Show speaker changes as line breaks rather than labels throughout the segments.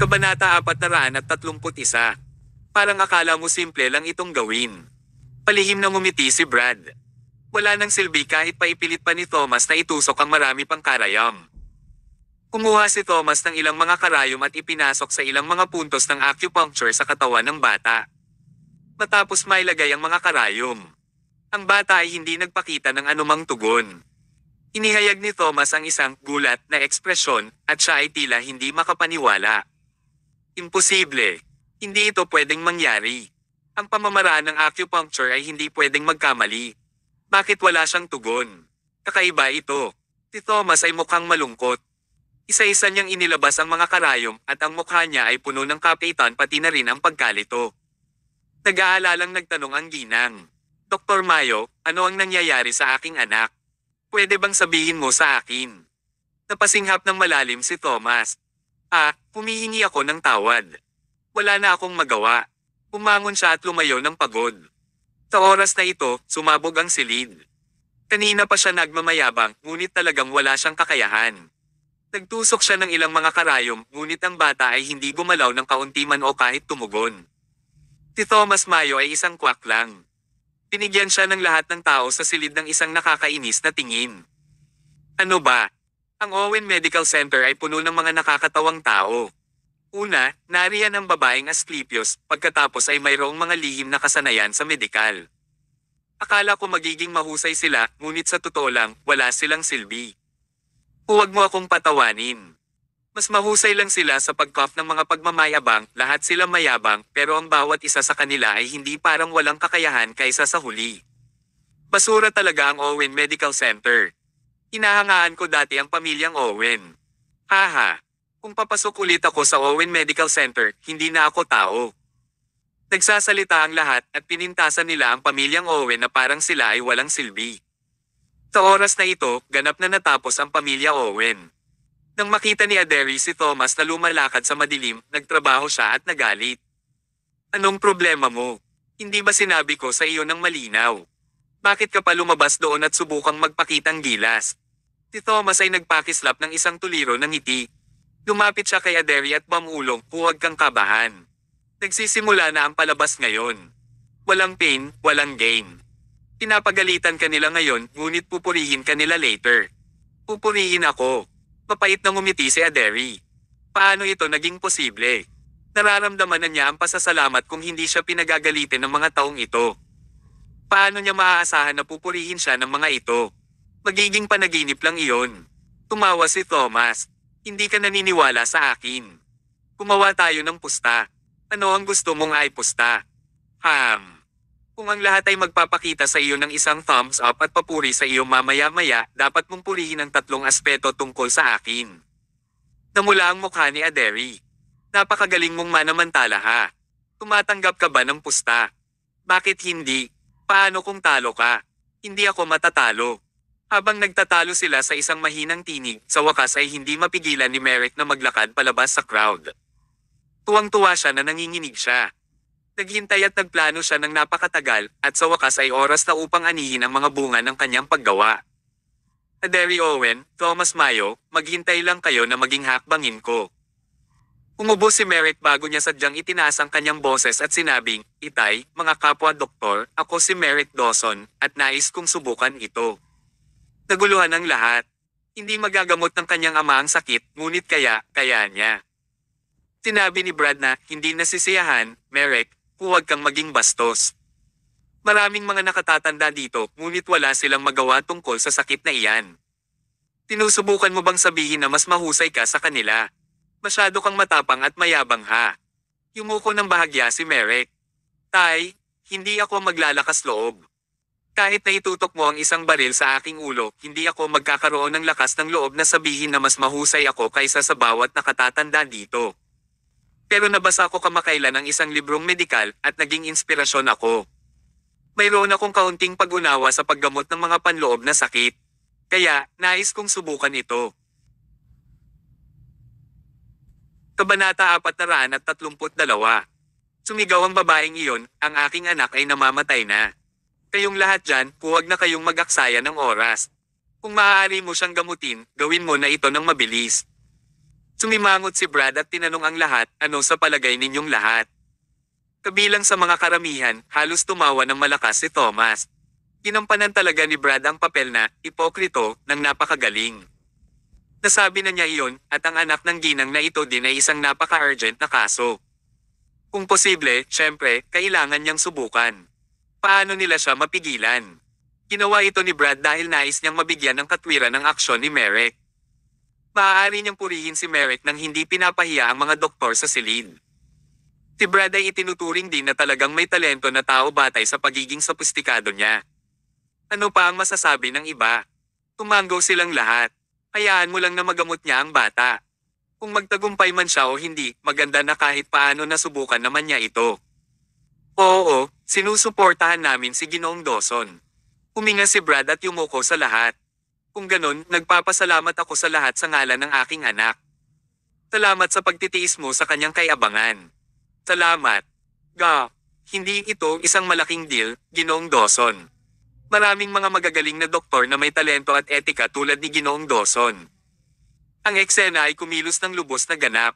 Kabanata 431. Parang akala mo simple lang itong gawin. Palihim na ngumiti si Brad. Wala nang silbi kahit paipilit pa ni Thomas na itusok ang marami pang karayom. Kumuha si Thomas ng ilang mga karayom at ipinasok sa ilang mga puntos ng acupuncture sa katawan ng bata. Matapos mailagay ang mga karayom, ang bata ay hindi nagpakita ng anumang tugon. Inihayag ni Thomas ang isang gulat na ekspresyon at siya ay tila hindi makapaniwala. Imposible. Hindi ito pwedeng mangyari. Ang pamamaraan ng acupuncture ay hindi pwedeng magkamali. Bakit wala siyang tugon? Kakaiba ito. Si Thomas ay mukhang malungkot. Isa-isa niyang inilabas ang mga karayom at ang mukha niya ay puno ng kapitan pati na rin ang pagkalito. Nag-aalalang nagtanong ang ginang. Dr. Mayo, ano ang nangyayari sa aking anak? Pwede bang sabihin mo sa akin? Napasinghap ng malalim si Thomas. Humihingi ako ng tawad. Wala na akong magawa. Umangon siya at lumayo ng pagod. Sa oras na ito, sumabog ang silid. Kanina pa siya nagmamayabang, ngunit talagang wala siyang kakayahan. Nagtusok siya ng ilang mga karayom, ngunit ang bata ay hindi gumalaw ng kaunti man o kahit tumugon. Si Thomas Mayo ay isang kwak lang. Pinigyan siya ng lahat ng tao sa silid ng isang nakakainis na tingin. Ano ba? Ang Owen Medical Center ay puno ng mga nakakatawang tao. Una, nariyan ang babaeng Asclepius, pagkatapos ay mayroong mga lihim na kasanayan sa medikal. Akala ko magiging mahusay sila, ngunit sa totoo lang, wala silang silbi. Huwag mo akong patawanin. Mas mahusay lang sila sa pag-cough ng mga pagmamayabang, lahat sila mayabang, pero ang bawat isa sa kanila ay hindi parang walang kakayahan kaysa sa huli. Basura talaga ang Owen Medical Center. Hinahangaan ko dati ang pamilyang Owen. Haha, kung papasok ulit ako sa Owen Medical Center, hindi na ako tao. Nagsasalita ang lahat at pinintasan nila ang pamilyang Owen na parang sila ay walang silbi. Sa oras na ito, ganap na natapos ang pamilya Owen. Nang makita ni Aderi si Thomas na lumalakad sa madilim, nagtrabaho siya at nagalit. Anong problema mo? Hindi ba sinabi ko sa iyo ng malinaw? Bakit ka pa lumabas doon at subukang magpakitang gilas? Si Thomas ay nagpakislap ng isang tuliro ng ngiti. Lumapit siya kay Aderi at mamulong, huwag kang kabahan. Nagsisimula na ang palabas ngayon. Walang pain, walang gain. Pinapagalitan ka nila ngayon, ngunit pupurihin ka nila later. Pupurihin ako. Mapait na ngumiti si Aderi. Paano ito naging posible? Nararamdaman na niya ang pasasalamat kung hindi siya pinagagalitin ng mga taong ito. Paano niya maaasahan na pupurihin siya ng mga ito? Magiging panaginip lang iyon. Tumawa si Thomas. Hindi ka naniniwala sa akin. Gumawa tayo ng pusta. Ano ang gusto mong ay pusta? Kung ang lahat ay magpapakita sa iyo ng isang thumbs up at papuri sa iyo mamaya-maya, dapat mong purihin ang tatlong aspeto tungkol sa akin. Namula ang mukha ni Aderi. Napakagaling mong manamantala ha. Tumatanggap ka ba ng pusta? Bakit hindi? Paano kung talo ka? Hindi ako matatalo. Habang nagtatalo sila sa isang mahinang tinig, sa wakas ay hindi mapigilan ni Merrick na maglakad palabas sa crowd. Tuwang-tuwa siya na nanginginig siya. Naghintay at nagplano siya ng napakatagal, at sa wakas ay oras na upang anihin ang mga bunga ng kanyang paggawa. Aderi Owen, Thomas Mayo, maghintay lang kayo na maging hakbangin ko. Umubo si Merrick bago niya sadyang itinaas ang kanyang boses at sinabing, Itay, mga kapwa doktor, ako si Merrick Dawson, at nais kong subukan ito. Naguluhan ang lahat. Hindi magagamot ng kanyang ama ang sakit, ngunit kaya niya. Sinabi ni Brad na, hindi nasisiyahan, Merrick, huwag kang maging bastos. Maraming mga nakatatanda dito, ngunit wala silang magawa tungkol sa sakit na iyan. Tinusubukan mo bang sabihin na mas mahusay ka sa kanila? Masyado kang matapang at mayabang ha. Yumuko ng bahagya si Merrick. Tay, hindi ako maglalakas loob. Kahit na itutok mo ang isang baril sa aking ulo, hindi ako magkakaroon ng lakas ng loob na sabihin na mas mahusay ako kaysa sa bawat nakatatanda dito. Pero nabasa ko kamakailan ang isang librong medikal at naging inspirasyon ako. Mayroon akong kaunting pag-unawa sa paggamot ng mga panloob na sakit. Kaya, nais kong subukan ito. Kabanata 432. Sumigaw ang babaeng iyon, ang aking anak ay namamatay na. Kayong lahat dyan, huwag na kayong mag-aksaya ng oras. Kung maaari mo siyang gamutin, gawin mo na ito ng mabilis. Sumimangot si Brad at tinanong ang lahat, ano sa palagay ninyong lahat? Kabilang sa mga karamihan, halos tumawa ng malakas si Thomas. Ginampanan talaga ni Brad ang papel na ipokrito ng napakagaling. Nasabi na niya iyon at ang anak ng ginang na ito din ay isang napaka-urgent na kaso. Kung posible, syempre, kailangan niyang subukan. Paano nila siya mapigilan? Ginawa ito ni Brad dahil nais niyang mabigyan ng katwiran ng aksyon ni Merrick. Maaari niyang purihin si Merrick nang hindi pinapahiya ang mga doktor sa silid. Si Brad ay itinuturing din na talagang may talento na tao batay sa pagiging sophisticado niya. Ano pa ang masasabi ng iba? Tumanggaw silang lahat. Hayaan mo lang na magamot niya ang bata. Kung magtagumpay man siya o hindi, maganda na kahit paano nasubukan naman niya ito. Oo, sinusuportahan namin si Ginoong Dawson. Huminga si Brad at yumuko sa lahat. Kung ganon, nagpapasalamat ako sa lahat sa ngalan ng aking anak. Salamat sa pagtitiis mo sa kanyang kayabangan. Salamat. Hindi ito isang malaking deal, Ginoong Dawson. Maraming mga magagaling na doktor na may talento at etika tulad ni Ginoong Dawson. Ang eksena ay kumilos ng lubos na ganap.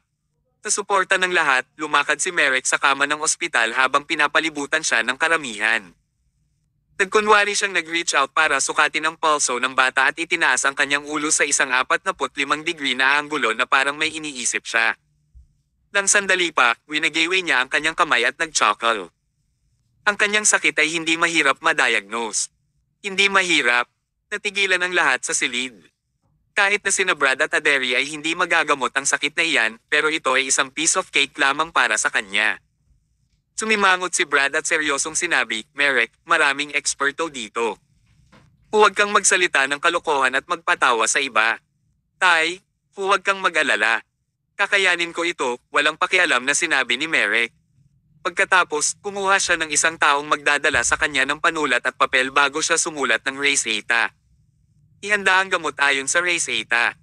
Sa suporta ng lahat, lumakad si Merrick sa kama ng ospital habang pinapalibutan siya ng karamihan. Nagkunwari siyang nag-reach out para sukatin ang pulso ng bata at itinaas ang kanyang ulo sa isang 45 degree na anggulo na parang may iniisip siya. Nang sandali pa, winagayway niya ang kanyang kamay at nag-chuckle. Ang kanyang sakit ay hindi mahirap ma-diagnose. Hindi mahirap. Natigilan ang lahat sa silid. Kahit na sina Brad at Aderi ay hindi magagamot ang sakit na iyan, pero ito ay isang piece of cake lamang para sa kanya. Sumimangot si Brad at seryosong sinabi, Merrick, maraming eksperto dito. Huwag kang magsalita ng kalokohan at magpatawa sa iba. Tay, huwag kang mag-alala. Kakayanin ko ito, walang pakialam na sinabi ni Merrick. Pagkatapos, kumuha siya ng isang taong magdadala sa kanya ng panulat at papel bago siya sumulat ng Res Eta. Ihanda ang gamot ayon sa Res Eta.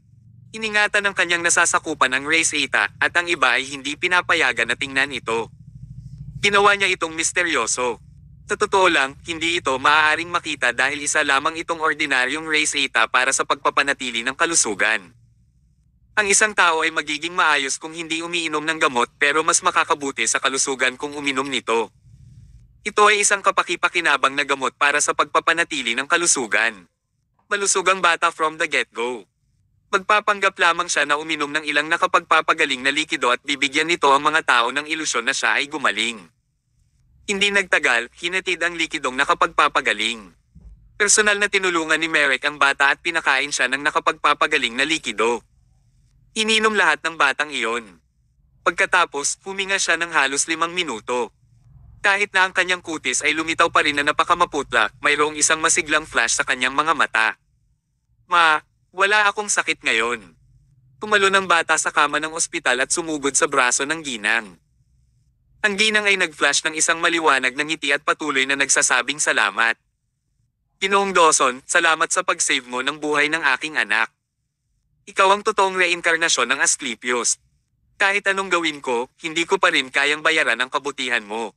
Iningatan ng kanyang nasasakupan ng Res Eta at ang iba ay hindi pinapayagan na tingnan ito. Ginawa niya itong misteryoso. Sa totoo lang, hindi ito maaaring makita dahil isa lamang itong ordinaryong Res Eta para sa pagpapanatili ng kalusugan. Ang isang tao ay magiging maayos kung hindi umiinom ng gamot pero mas makakabuti sa kalusugan kung uminom nito. Ito ay isang kapaki-pakinabang na gamot para sa pagpapanatili ng kalusugan. Malusog ang bata from the get-go. Magpapanggap lamang siya na uminom ng ilang nakapagpapagaling na likido at bibigyan nito ang mga tao ng ilusyon na siya ay gumaling. Hindi nagtagal, hinatid ang likidong nakapagpapagaling. Personal na tinulungan ni Merrick ang bata at pinakain siya ng nakapagpapagaling na likido. Ininom lahat ng batang iyon. Pagkatapos, huminga siya ng halos 5 minuto. Kahit na ang kanyang kutis ay lumitaw pa rin na napakamaputla, mayroong isang masiglang flash sa kanyang mga mata. Wala akong sakit ngayon. Tumalo ng bata sa kama ng ospital at sumugod sa braso ng ginang. Ang ginang ay nag-flash ng isang maliwanag ng ngiti at patuloy na nagsasabing salamat. Ginoong Dawson, salamat sa pag-save mo ng buhay ng aking anak. Ikaw ang totoong reinkarnasyon ng Asclepius. Kahit anong gawin ko, hindi ko pa rin kayang bayaran ang kabutihan mo.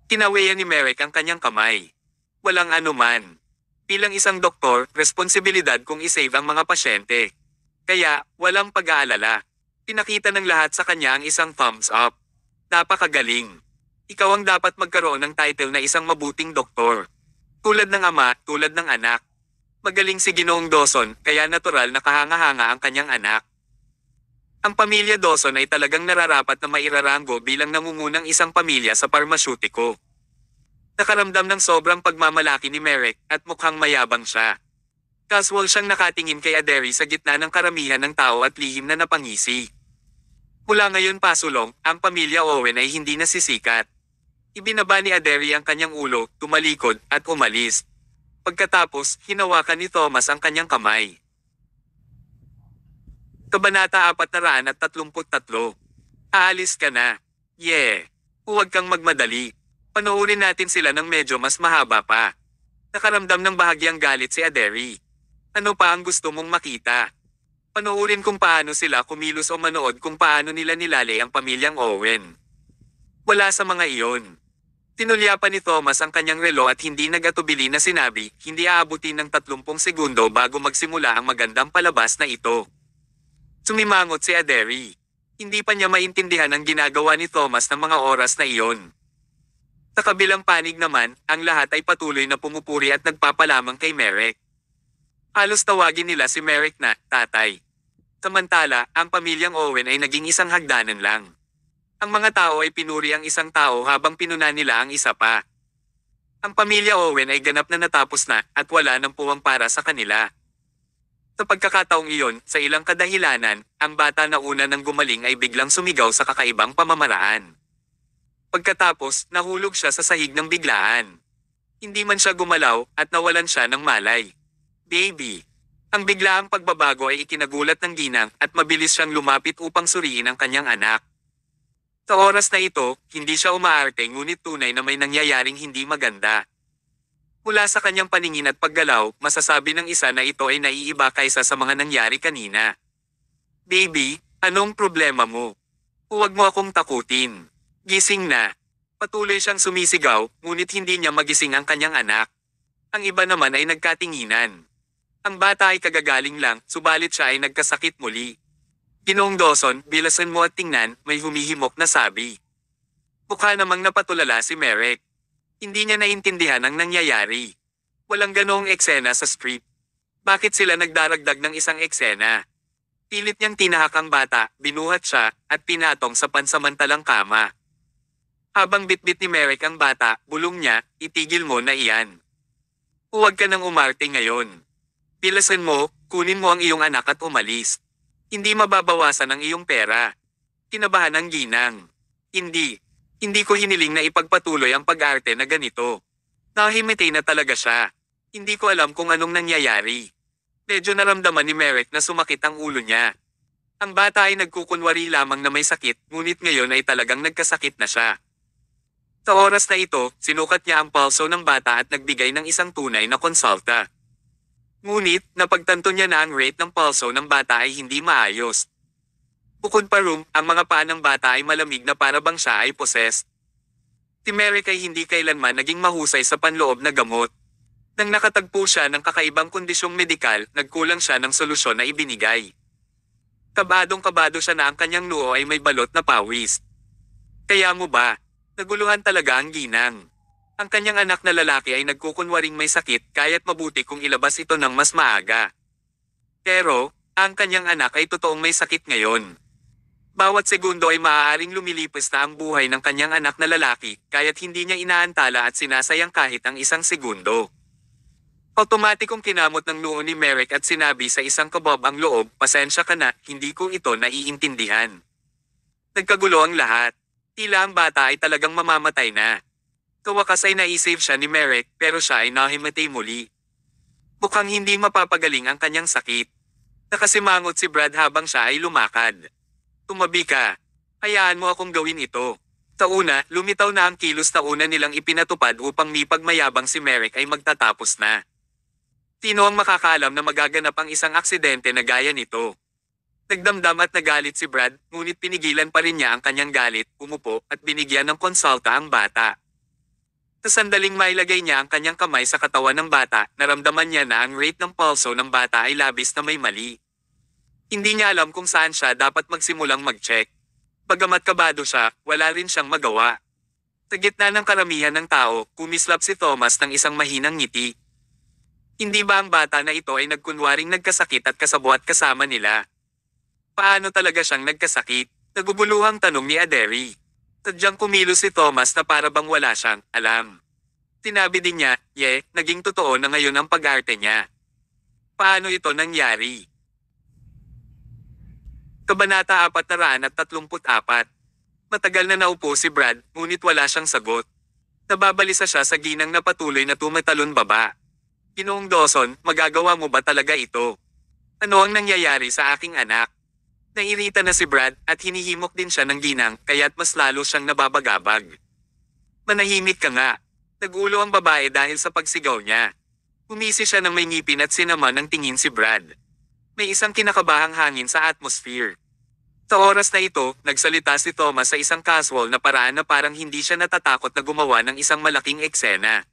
Tinawayan ni Merrick ang kanyang kamay. Walang anuman. Bilang isang doktor, responsibilidad kong isave ang mga pasyente. Kaya, walang pag-aalala. Pinakita ng lahat sa kanya ang isang thumbs up. Napakagaling. Ikaw ang dapat magkaroon ng title na isang mabuting doktor. Tulad ng ama, tulad ng anak. Magaling si Ginoong Dawson, kaya natural na kahanga-hanga ang kanyang anak. Ang pamilya Dawson ay talagang nararapat na mairarango bilang nangungunang isang pamilya sa parmasyutiko. Nakaramdam ng sobrang pagmamalaki ni Merrick at mukhang mayabang siya. Casual siyang nakatingin kay Aderi sa gitna ng karamihan ng tao at lihim na napangisi. Mula ngayon pasulong, ang pamilya Owen ay hindi nasisikat. Ibinaba ni Aderi ang kanyang ulo, tumalikod, at umalis. Pagkatapos, hinawakan ni Thomas ang kanyang kamay. Kabanata 433. Aalis ka na. Yeah. Huwag kang magmadali. Panoorin natin sila ng medyo mas mahaba pa. Nakaramdam ng bahagyang galit si Aderi. Ano pa ang gusto mong makita? Panoorin kung paano sila kumilos o manood kung paano nila nilali ang pamilyang Owen. Wala sa mga iyon. Tinulya pa ni Thomas ang kanyang relo at hindi nag-atubili na sinabi, hindi aabutin ng 30 segundo bago magsimula ang magandang palabas na ito. Sumimangot si Aderi. Hindi pa niya maintindihan ang ginagawa ni Thomas ng mga oras na iyon. Sa kabilang panig naman, ang lahat ay patuloy na pumupuri at nagpapalamang kay Merrick. Halos tawagin nila si Merrick na tatay. Samantala, ang pamilyang Owen ay naging isang hagdanan lang. Ang mga tao ay pinuri ang isang tao habang pinuna nila ang isa pa. Ang pamilya Owen ay ganap na natapos na at wala nang puwang para sa kanila. Sa pagkakataong iyon, sa ilang kadahilanan, ang bata na una nang gumaling ay biglang sumigaw sa kakaibang pamamaraan. Pagkatapos, nahulog siya sa sahig ng biglaan. Hindi man siya gumalaw at nawalan siya ng malay. Baby. Ang biglaang pagbabago ay ikinagulat ng ginang at mabilis siyang lumapit upang suriin ang kanyang anak. Sa oras na ito, hindi siya umaarte ngunit tunay na may nangyayaring hindi maganda. Mula sa kanyang paningin at paggalaw, masasabi ng isa na ito ay naiiba kaysa sa mga nangyari kanina. Baby, anong problema mo? Huwag mo akong takutin. Gising na. Patuloy siyang sumisigaw, ngunit hindi niya magising ang kanyang anak. Ang iba naman ay nagkatinginan. Ang bata ay kagagaling lang, subalit siya ay nagkasakit muli. Ginoong Dawson, bilasan mo at tingnan, may humihimok na sabi. Mukha namang napatulala si Merrick. Hindi niya naintindihan ang nangyayari. Walang ganoong eksena sa script. Bakit sila nagdaragdag ng isang eksena? Pilit niyang tinahak ang bata, binuhat siya, at pinatong sa pansamantalang kama. Habang bitbit ni Merrick ang bata, bulong niya, itigil mo na iyan. Huwag ka nang umarte ngayon. Pilasan mo, kunin mo ang iyong anak at umalis. Hindi mababawasan ang iyong pera. Kinabahan ang ginang. Hindi ko hiniling na ipagpatuloy ang pag-arte na ganito. Nahimitay na talaga siya. Hindi ko alam kung anong nangyayari. Medyo naramdaman ni Merrick na sumakit ang ulo niya. Ang bata ay nagkukunwari lamang na may sakit, ngunit ngayon ay talagang nagkasakit na siya. Sa oras na ito, sinukat niya ang pulso ng bata at nagbigay ng isang tunay na konsulta. Ngunit, napagtanto niya na ang rate ng pulso ng bata ay hindi maayos. Bukod pa rum, ang mga paa ng bata ay malamig na para bang siya ay possessed. Si Merrick ay hindi kailanman naging mahusay sa panloob na gamot. Nang nakatagpo siya ng kakaibang kondisyong medikal, nagkulang siya ng solusyon na ibinigay. Kabadong-kabado siya na ang kanyang noo ay may balot na pawis. Kaya mo ba? Naguluhan talaga ang ginang. Ang kanyang anak na lalaki ay nagkukunwaring may sakit kaya't mabuti kung ilabas ito ng mas maaga. Pero, ang kanyang anak ay totoong may sakit ngayon. Bawat segundo ay maaaring lumilipas na ang buhay ng kanyang anak na lalaki, kaya't hindi niya inaantala at sinasayang kahit ang isang segundo. Automatikong kinamot ng noo ni Merrick at sinabi sa isang kabob ang loob, pasensya ka na, hindi ko ito naiintindihan. Nagkagulo ang lahat. Tila ang bata ay talagang mamamatay na. Kawakas ay naisave siya ni Merrick pero siya ay nahimatay muli. Mukhang hindi mapapagaling ang kanyang sakit. Nakasimangot si Brad habang siya ay lumakad. Tumabi ka. Hayaan mo akong gawin ito. Tauna, lumitaw na ang kilos na una nilang ipinatupad upang mipagmayabang si Merrick ay magtatapos na. Sino ang makakaalam na magaganap ang isang aksidente na gaya nito? Nagdamdam at nagalit si Brad, ngunit pinigilan pa rin niya ang kanyang galit, umupo at binigyan ng konsulta ang bata. Sa sandaling mailagay niya ang kanyang kamay sa katawan ng bata, naramdaman niya na ang rate ng pulso ng bata ay labis na may mali. Hindi niya alam kung saan siya dapat magsimulang mag-check. Bagamat kabado siya, wala rin siyang magawa. Sa gitna ng karamihan ng tao, kumislap si Thomas ng isang mahinang ngiti. Hindi ba ang bata na ito ay nagkunwaring nagkasakit at kasabwat kasama nila? Paano talaga siyang nagkasakit? Naguguluhang tanong ni Aderi. Sadyang kumilos si Thomas na para bang wala siyang alam. Sinabi din niya, naging totoo na ngayon ang pag-arte niya. Paano ito nangyari? Kabanata 434. Matagal na naupo si Brad, ngunit wala siyang sagot. Nababalisa siya sa ginang na patuloy na tumatalon baba. Ginoong Dawson, magagawa mo ba talaga ito? Ano ang nangyayari sa aking anak? Nairita na si Brad at hinihimok din siya ng ginang kaya't mas lalo siyang nababagabag. Manahimik ka nga. Nagulo ang babae dahil sa pagsigaw niya. Umisi siya ng may ngipin at sinama ng tingin si Brad. May isang kinakabahang hangin sa atmosphere. Sa oras na ito, nagsalita si Thomas sa isang casual na paraan na parang hindi siya natatakot na gumawa ng isang malaking eksena.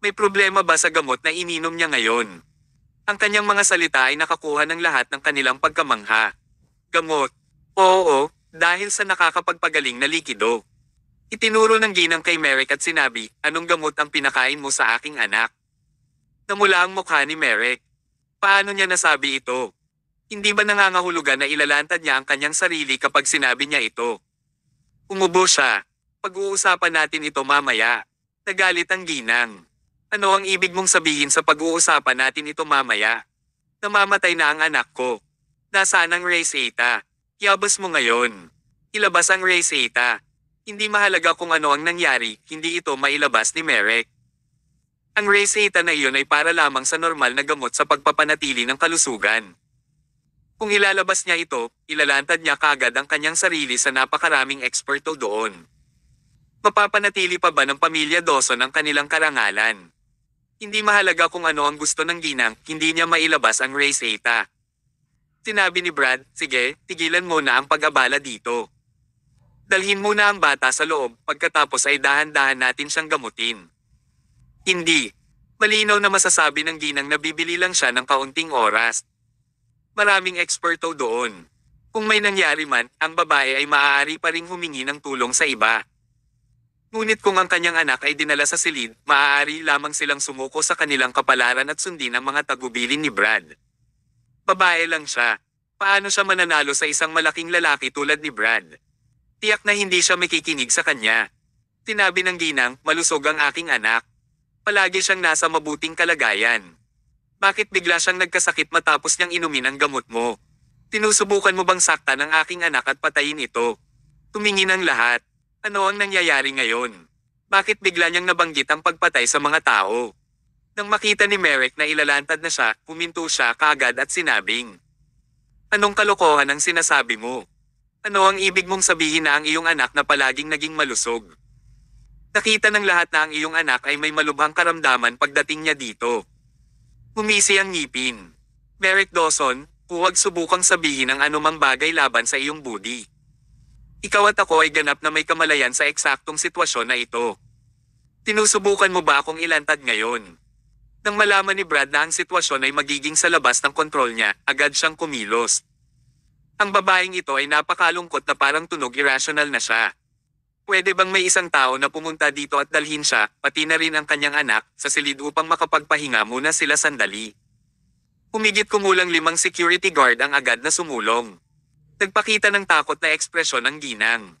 May problema ba sa gamot na ininom niya ngayon? Ang kanyang mga salita ay nakakuha ng lahat ng kanilang pagkamangha. Gamot. Oo, dahil sa nakakapagpagaling na likido. Itinuro ng ginang kay Merrick at sinabi, anong gamot ang pinakain mo sa aking anak? Namula ang mukha ni Merrick. Paano niya nasabi ito? Hindi ba nangangahulugan na ilalantad niya ang kanyang sarili kapag sinabi niya ito? Umubo siya. Pag-uusapan natin ito mamaya. Nagalit ang ginang. Ano ang ibig mong sabihin sa pag-uusapan natin ito mamaya? Namamatay na ang anak ko. Nasaan ang Ray Zeta? Iabas mo ngayon. Ilabas ang Ray Zeta. Hindi mahalaga kung ano ang nangyari, hindi ito mailabas ni Merrick. Ang Ray Zeta na iyon ay para lamang sa normal na gamot sa pagpapanatili ng kalusugan. Kung ilalabas niya ito, ilalantad niya kaagad ang kanyang sarili sa napakaraming eksperto doon. Mapapanatili pa ba ng pamilya Dawson ang kanilang karangalan? Hindi mahalaga kung ano ang gusto ng ginang, hindi niya mailabas ang Ray Zeta. Sinabi ni Brad, sige, tigilan mo na ang pag-abala dito. Dalhin muna ang bata sa loob, pagkatapos ay dahan-dahan natin siyang gamutin. Hindi. Malinaw na masasabi ng ginang na bibili lang siya ng kaunting oras. Maraming eksperto doon. Kung may nangyari man, ang babae ay maaari pa ring humingi ng tulong sa iba. Ngunit kung ang kanyang anak ay dinala sa silid, maaari lamang silang sumuko sa kanilang kapalaran at sundin ang mga tagubilin ni Brad. Babae lang siya. Paano siya mananalo sa isang malaking lalaki tulad ni Brad? Tiyak na hindi siya makikinig sa kanya. Sinabi ng ginang, malusog ang aking anak. Palagi siyang nasa mabuting kalagayan. Bakit bigla siyang nagkasakit matapos niyang inumin ang gamot mo? Tinusubukan mo bang saktan ang aking anak at patayin ito? Tumingin ang lahat. Ano ang nangyayari ngayon? Bakit bigla niyang nabanggit ang pagpatay sa mga tao? Nang makita ni Merrick na ilalantad na siya, huminto siya kaagad at sinabing, anong kalokohan ang sinasabi mo? Ano ang ibig mong sabihin na ang iyong anak na palaging naging malusog? Nakita ng lahat na ang iyong anak ay may malubhang karamdaman pagdating niya dito. Humisi ang ngipin. Merrick Dawson, huwag subukang sabihin ang anumang bagay laban sa iyong budi. Ikaw at ako ay ganap na may kamalayan sa eksaktong sitwasyon na ito. Tinusubukan mo ba akong ilantad ngayon? Nang malaman ni Brad na ang sitwasyon ay magiging sa labas ng kontrol niya, agad siyang kumilos. Ang babaeng ito ay napakalungkot na parang tunog irrational na siya. Pwede bang may isang tao na pumunta dito at dalhin siya, pati na rin ang kanyang anak, sa silid upang makapagpahinga muna sila sandali? Humigit kumulang 5 security guard ang agad na sumulong. Nagpakita ng takot na ekspresyon ang ginang.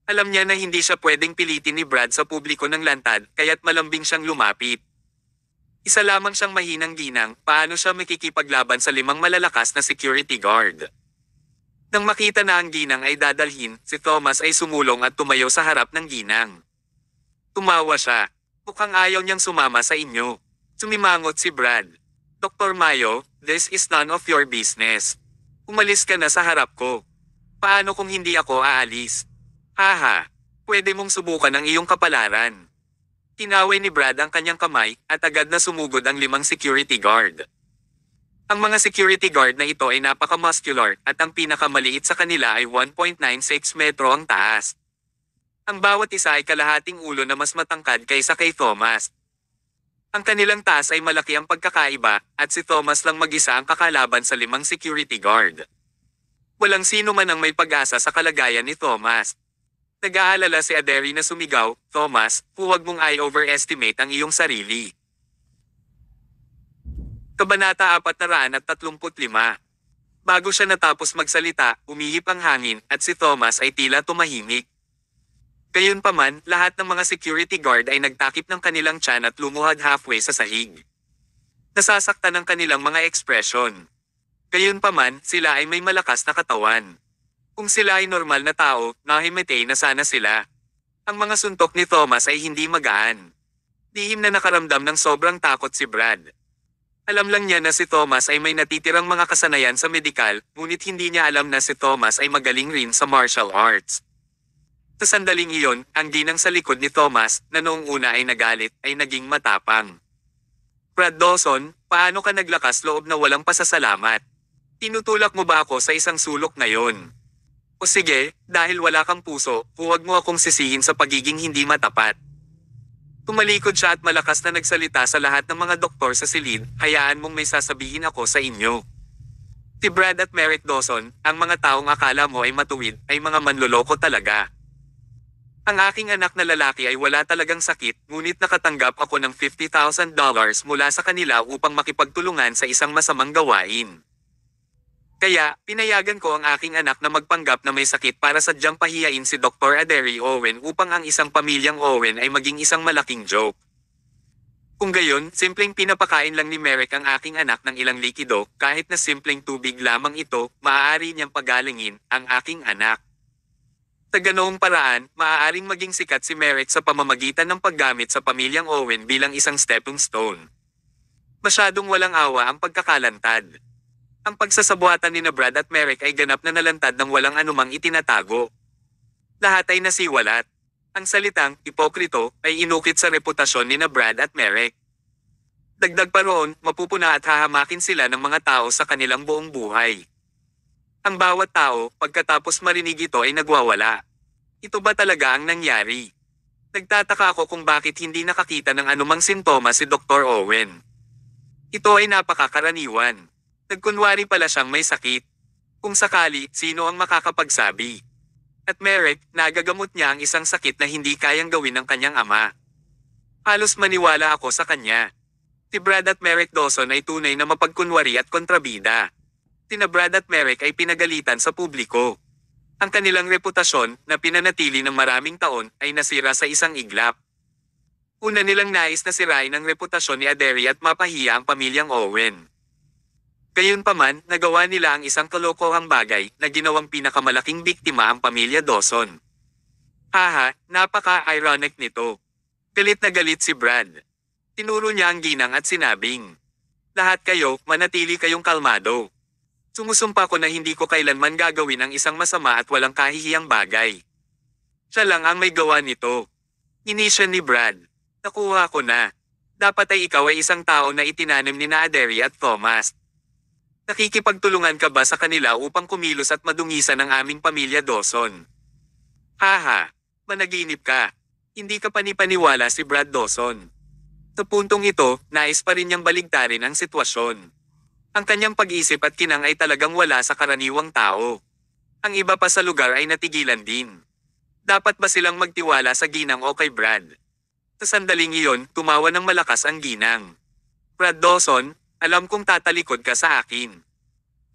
Alam niya na hindi siya pwedeng pilitin ni Brad sa publiko ng lantad, kaya't malambing siyang lumapit. Isa lamang siyang mahinang ginang, paano siya makikipaglaban sa 5 malalakas na security guard? Nang makita na ang ginang ay dadalhin, si Thomas ay sumulong at tumayo sa harap ng ginang. Tumawa siya. Mukhang ayaw niyang sumama sa inyo. Sumimangot si Brad. Dr. Mayo, this is none of your business. Umalis ka na sa harap ko. Paano kung hindi ako aalis? Haha, pwede mong subukan ang iyong kapalaran. Tinaway ni Brad ang kanyang kamay at agad na sumugod ang 5 security guard. Ang mga security guard na ito ay napaka-muscular at ang pinakamaliit sa kanila ay 1.96 metro ang taas. Ang bawat isa ay kalahating ulo na mas matangkad kaysa kay Thomas. Ang kanilang taas ay malaki ang pagkakaiba at si Thomas lang mag-isa ang kakalaban sa 5 security guard. Walang sino man ang may pag-asa sa kalagayan ni Thomas. Nag-aalala si Aderi na sumigaw, Thomas, huwag mong i-overestimate ang iyong sarili. Kabanata 435. Bago siya natapos magsalita, umihip ang hangin at si Thomas ay tila tumahimik. Gayunpaman, lahat ng mga security guard ay nagtakip ng kanilang tiyan at lumuhad halfway sa sahig. Nasasaktan ang kanilang mga ekspresyon. Gayunpaman, sila ay may malakas na katawan. Kung sila ay normal na tao, nahimatay na sana sila. Ang mga suntok ni Thomas ay hindi magaan. Lihim na nakaramdam ng sobrang takot si Brad. Alam lang niya na si Thomas ay may natitirang mga kasanayan sa medikal, ngunit hindi niya alam na si Thomas ay magaling rin sa martial arts. Sa sandaling iyon, ang ginang sa likod ni Thomas, na noong una ay nagalit, ay naging matapang. Brad Dawson, paano ka naglakas loob na walang pasasalamat? Tinutulak mo ba ako sa isang sulok ngayon? O sige, dahil wala kang puso, huwag mo akong sisihin sa pagiging hindi matapat. Tumalikod siya at malakas na nagsalita sa lahat ng mga doktor sa silid, hayaan mong may sasabihin ako sa inyo. Si Brad at Merrick Dawson, ang mga taong akala mo ay matuwid, ay mga manloloko talaga. Ang aking anak na lalaki ay wala talagang sakit, ngunit nakatanggap ako ng $50,000 mula sa kanila upang makipagtulungan sa isang masamang gawain. Kaya, pinayagan ko ang aking anak na magpanggap na may sakit para sadyang pahiyain si Dr. Aderi Owen upang ang isang pamilyang Owen ay maging isang malaking joke. Kung gayon, simpleng pinapakain lang ni Merrick ang aking anak ng ilang likido, kahit na simpleng tubig lamang ito, maaari niyang pagalingin ang aking anak. Sa ganoong paraan, maaaring maging sikat si Merrick sa pamamagitan ng paggamit sa pamilyang Owen bilang isang stepping stone. Masyadong walang awa ang pagkakalantad. Ang pagsasabuatan ni Brad at Merrick ay ganap na nalantad ng walang anumang itinatago. Lahat ay nasiwalat. Ang salitang, ipokrito, ay inukit sa reputasyon ni Brad at Merrick. Dagdag pa roon, mapupuna at hahamakin sila ng mga tao sa kanilang buong buhay. Ang bawat tao, pagkatapos marinig ito ay nagwawala. Ito ba talaga ang nangyari? Nagtataka ako kung bakit hindi nakakita ng anumang sintomas si Dr. Owen. Ito ay napakakaraniwan. Nagkunwari pala siyang may sakit. Kung sakali, sino ang makakapagsabi? At Merrick, nagagamot niya ang isang sakit na hindi kayang gawin ng kanyang ama. Halos maniwala ako sa kanya. Si Brad at Merrick Dawson ay tunay na mapagkunwari at kontrabida. Sina Brad at Merrick ay pinagalitan sa publiko. Ang kanilang reputasyon, na pinanatili ng maraming taon, ay nasira sa isang iglap. Una nilang nais na sirain ang reputasyon ni Aderi at mapahiya ang pamilyang Owen. Gayunpaman, nagawa nila ang isang kalokohang bagay na ginawang pinakamalaking biktima ang pamilya Dawson. Haha, napaka-ironic nito. Galit na galit si Brad. Tinuro niya ang ginang at sinabing, "Lahat kayo, manatili kayong kalmado. Sumusumpa ko na hindi ko kailanman gagawin ang isang masama at walang kahihiyang bagay. Siya lang ang may gawa nito." Inisya ni Brad. "Nakuha ko na. Dapat ay ikaw ay isang tao na itinanim ni Aderi at Thomas. Nakikipagtulungan ka ba sa kanila upang kumilos at madungisan ang aming pamilya Dawson?" Haha, managinip ka. Hindi ka panipaniwala si Brad Dawson. Sa puntong ito, nais pa rin niyang baligtarin ang sitwasyon. Ang kanyang pag-isip at kinang ay talagang wala sa karaniwang tao. Ang iba pa sa lugar ay natigilan din. Dapat ba silang magtiwala sa ginang o kay Brad? Sa sandaling iyon, tumawa ng malakas ang ginang. "Brad Dawson, alam kong tatalikod ka sa akin."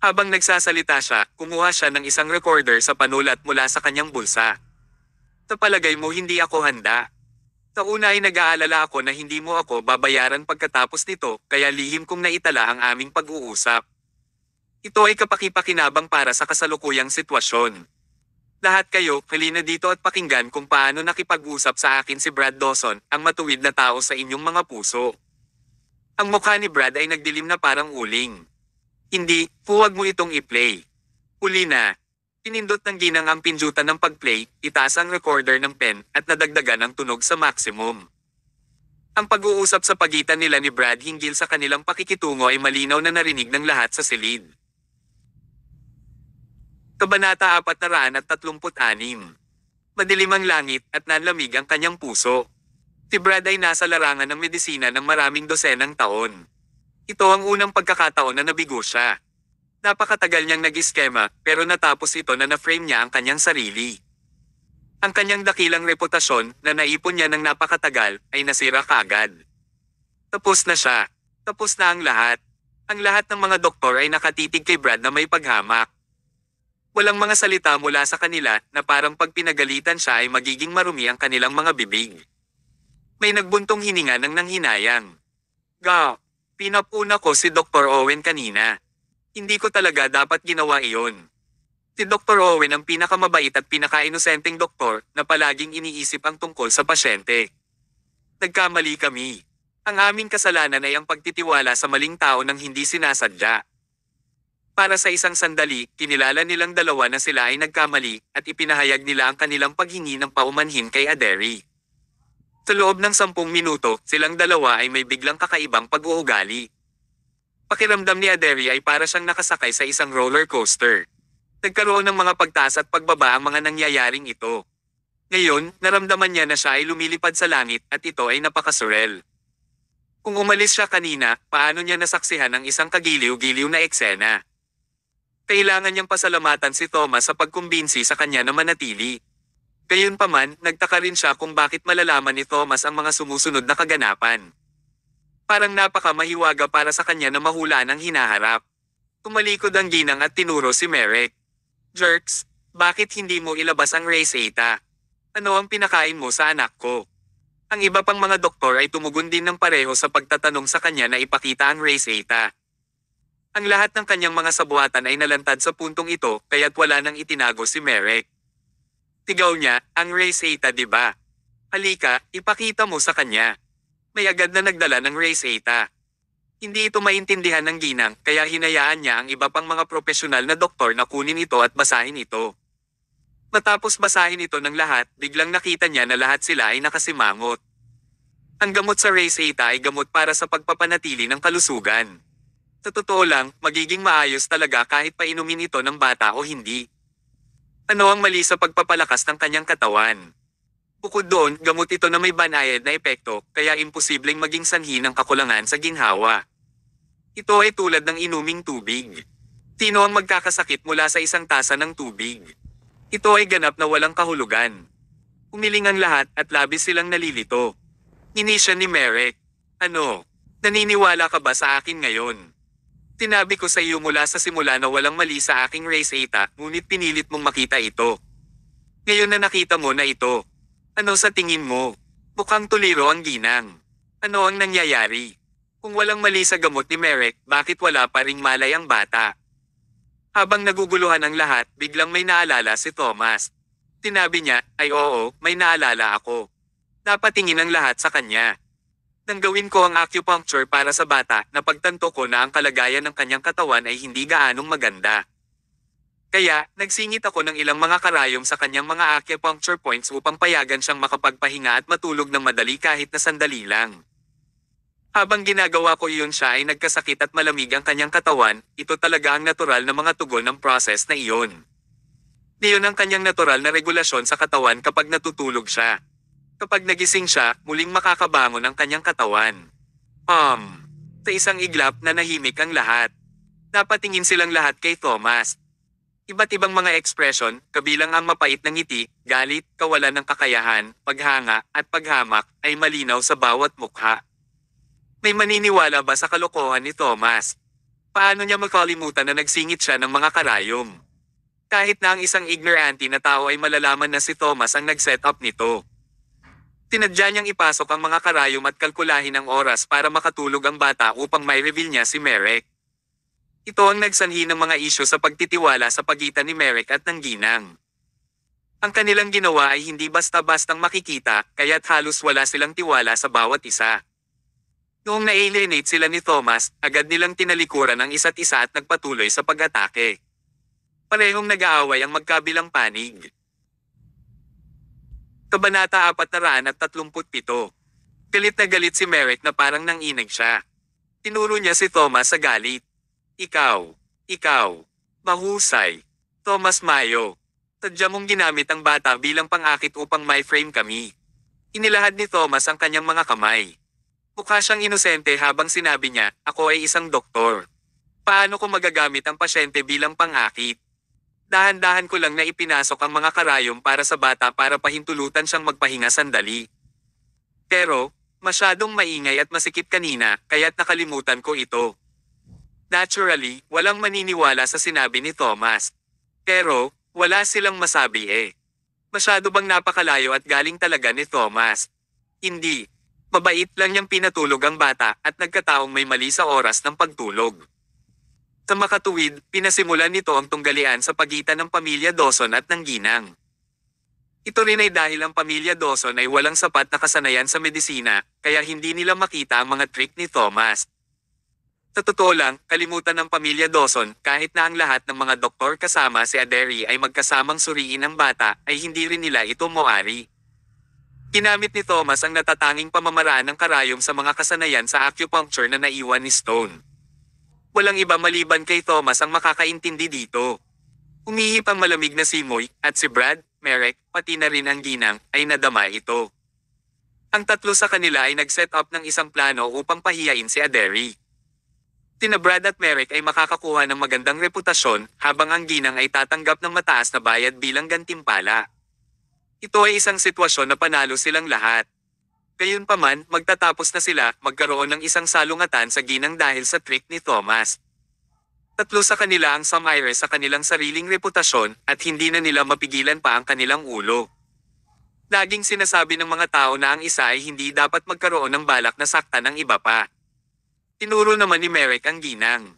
Habang nagsasalita siya, kumuha siya ng isang recorder sa panulat mula sa kanyang bulsa. "Sa palagay mo hindi ako handa. Sa una ay nag-aalala ako na hindi mo ako babayaran pagkatapos nito, kaya lihim kong naitala ang aming pag-uusap. Ito ay kapaki-pakinabang para sa kasalukuyang sitwasyon. Lahat kayo, halina dito at pakinggan kung paano nakipag-usap sa akin si Brad Dawson, ang matuwid na tao sa inyong mga puso." Ang mukha ni Brad ay nagdilim na parang uling. "Hindi, huwag mo itong i-play. Uli na." Pinindot ng ginang ang pindutan ng pag-play, itaas ang recorder ng pen, at nadagdagan ang tunog sa maximum. Ang pag-uusap sa pagitan nila ni Brad hinggil sa kanilang pakikitungo ay malinaw na narinig ng lahat sa silid. Kabanata 436. Madilim ang langit at nanlamig ang kanyang puso. Si Brad ay nasa larangan ng medisina ng maraming dosenang taon. Ito ang unang pagkakataon na nabigo siya. Napakatagal niyang nag-iskema, pero natapos ito na na-frame niya ang kanyang sarili. Ang kanyang dakilang reputasyon, na naipon niya ng napakatagal, ay nasira kaagad. Tapos na siya. Tapos na ang lahat. Ang lahat ng mga doktor ay nakatitig kay Brad na may paghamak. Walang mga salita mula sa kanila, na parang pag pinagalitan siya ay magiging marumi ang kanilang mga bibig. May nagbuntong hininga ng nanghinayang. Pinapuna ko si Dr. Owen kanina. Hindi ko talaga dapat ginawa iyon. Si Dr. Owen ang pinakamabait at pinaka-inosenteng doktor na palaging iniisip ang tungkol sa pasyente. Nagkamali kami. Ang aming kasalanan ay ang pagtitiwala sa maling tao nang hindi sinasadya. Para sa isang sandali, kinilala nilang dalawa na sila ay nagkamali at ipinahayag nila ang kanilang paghingi ng paumanhin kay Aderi. Sa loob ng 10 minuto, silang dalawa ay may biglang kakaibang pag-uugali. Pakiramdam ni Aderi ay para siyang nakasakay sa isang roller coaster. Nagkaroon ng mga pagtaas at pagbaba ang mga nangyayaring ito. Ngayon, naramdaman niya na siya ay lumilipad sa langit at ito ay napakasurel. Kung umalis siya kanina, paano niya nasaksihan ang isang kagiliw-giliw na eksena? Kailangan niyang pasalamatan si Thomas sa pagkumbinsi sa kanya na manatili. Gayunpaman, nagtaka rin siya kung bakit malalaman ni Thomas ang mga sumusunod na kaganapan. Parang napaka-mahiwaga para sa kanya na mahulaan ang hinaharap. Tumalikod ang ginang at tinuro si Merrick. Jerks, bakit hindi mo ilabas ang race eta? Ano ang pinakain mo sa anak ko? Ang iba pang mga doktor ay tumugon din ng pareho sa pagtatanong sa kanya na ipakita ang race eta. Ang lahat ng kanyang mga sabuatan ay nalantad sa puntong ito kaya't wala nang itinago si Merrick. Tigaw niya, ang race eta diba? Halika, ipakita mo sa kanya. May agad na nagdala ng race eta. Hindi ito maintindihan ng ginang kaya hinayaan niya ang iba pang mga profesional na doktor na kunin ito at basahin ito. Matapos basahin ito ng lahat, biglang nakita niya na lahat sila ay nakasimangot. Ang gamot sa race eta ay gamot para sa pagpapanatili ng kalusugan. Sa totoo lang, magiging maayos talaga kahit painumin ito ng bata o hindi. Ano ang mali sa pagpapalakas ng kanyang katawan? Bukod doon, gamot ito na may banayad na epekto, kaya imposibleng maging sanhi ng kakulangan sa ginhawa. Ito ay tulad ng inuming tubig. Sino ang magkakasakit mula sa isang tasa ng tubig? Ito ay ganap na walang kahulugan. Umiling ang lahat at labis silang nalilito. Inisya ni Merrick. Ano? Naniniwala ka ba sa akin ngayon? Tinabi ko sa iyo mula sa simula na walang mali sa aking race eta, ngunit pinilit mong makita ito. Ngayon na nakita mo na ito. Ano sa tingin mo? Mukhang tuliro ang ginang. Ano ang nangyayari? Kung walang mali sa gamot ni Merrick, bakit wala pa ring malay ang bata? Habang naguguluhan ang lahat, biglang may naalala si Thomas. Tinabi niya, ay oo, may naalala ako. Napatingin ang lahat sa kanya. Nang gawin ko ang acupuncture para sa bata, napagtanto ko na ang kalagayan ng kanyang katawan ay hindi gaanong maganda. Kaya, nagsingit ako ng ilang mga karayom sa kanyang mga acupuncture points upang payagan siyang makapagpahinga at matulog ng madali kahit na sandali lang. Habang ginagawa ko iyon siya ay nagkasakit at malamig ang kanyang katawan, ito talaga ang natural na mga tugon ng process na iyon. Iyon ang kanyang natural na regulasyon sa katawan kapag natutulog siya. Kapag nagising siya, muling makakabangon ang kanyang katawan. Sa isang iglap na nahimik ang lahat. Napatingin silang lahat kay Thomas. Iba't ibang mga ekspresyon, kabilang ang mapait na ngiti, galit, kawalan ng kakayahan, paghanga, at paghamak, ay malinaw sa bawat mukha. May maniniwala ba sa kalokohan ni Thomas? Paano niya makalimutan na nagsingit siya ng mga karayom? Kahit na ang isang ignorante na tao ay malalaman na si Thomas ang nag-set up nito. Tinadya niyang ipasok ang mga karayom at kalkulahin ang oras para makatulog ang bata upang may reveal niya si Merrick. Ito ang nagsanhi ng mga isyu sa pagtitiwala sa pagitan ni Merrick at ng ginang. Ang kanilang ginawa ay hindi basta-bastang makikita, kaya't halos wala silang tiwala sa bawat isa. Noong na-alienate sila ni Thomas, agad nilang tinalikuran ang isa't isa at nagpatuloy sa pag-atake. Parehong nag-aaway ang magkabilang panig. Kabanata 437. Galit na galit si Merrick na parang nanginag siya. Tinuro niya si Thomas sa galit. Ikaw, mahusay. Thomas Mayo. Tadya mong ginamit ang bata bilang pang-akit upang may frame kami. Inilahad ni Thomas ang kanyang mga kamay. Mukha siyang inosente habang sinabi niya, ako ay isang doktor. Paano ko magagamit ang pasyente bilang pang-akit? Dahan-dahan ko lang na ipinasok ang mga karayom para sa bata para pahintulutan siyang magpahinga sandali. Pero, masyadong maingay at masikip kanina, kaya't nakalimutan ko ito. Naturally, walang maniniwala sa sinabi ni Thomas. Pero, wala silang masabi eh. Masyado bang napakalayo at galing talaga ni Thomas? Hindi. Mabait lang niyang pinatulog ang bata at nagkataong may mali sa oras ng pagtulog. Sa makatuwid, pinasimulan nito ang tunggalian sa pagitan ng pamilya Dawson at ng ginang. Ito rin ay dahil ang pamilya Dawson ay walang sapat na kasanayan sa medisina, kaya hindi nila makita ang mga trick ni Thomas. Sa totoo lang, kalimutan ng pamilya Dawson, kahit na ang lahat ng mga doktor kasama si Aderi ay magkasamang suriin ang bata, ay hindi rin nila ito moari. Ginamit ni Thomas ang natatanging pamamaraan ng karayom sa mga kasanayan sa acupuncture na naiwan ni Stone. Walang iba maliban kay Thomas ang makakaintindi dito. Umihip ang malamig na simoy, at si Brad, Merrick, pati na rin ang ginang, ay nadama ito. Ang tatlo sa kanila ay nag-set up ng isang plano upang pahiyain si Aderi. Tina Brad at Merrick ay makakakuha ng magandang reputasyon habang ang ginang ay tatanggap ng mataas na bayad bilang gantimpala. Ito ay isang sitwasyon na panalo silang lahat. Gayunpaman, magtatapos na sila, magkaroon ng isang salungatan sa ginang dahil sa trick ni Thomas. Tatlo sa kanila ang sumire sa kanilang sariling reputasyon at hindi na nila mapigilan pa ang kanilang ulo. Laging sinasabi ng mga tao na ang isa ay hindi dapat magkaroon ng balak na saktan ng iba pa. Tinuro naman ni Merrick ang ginang.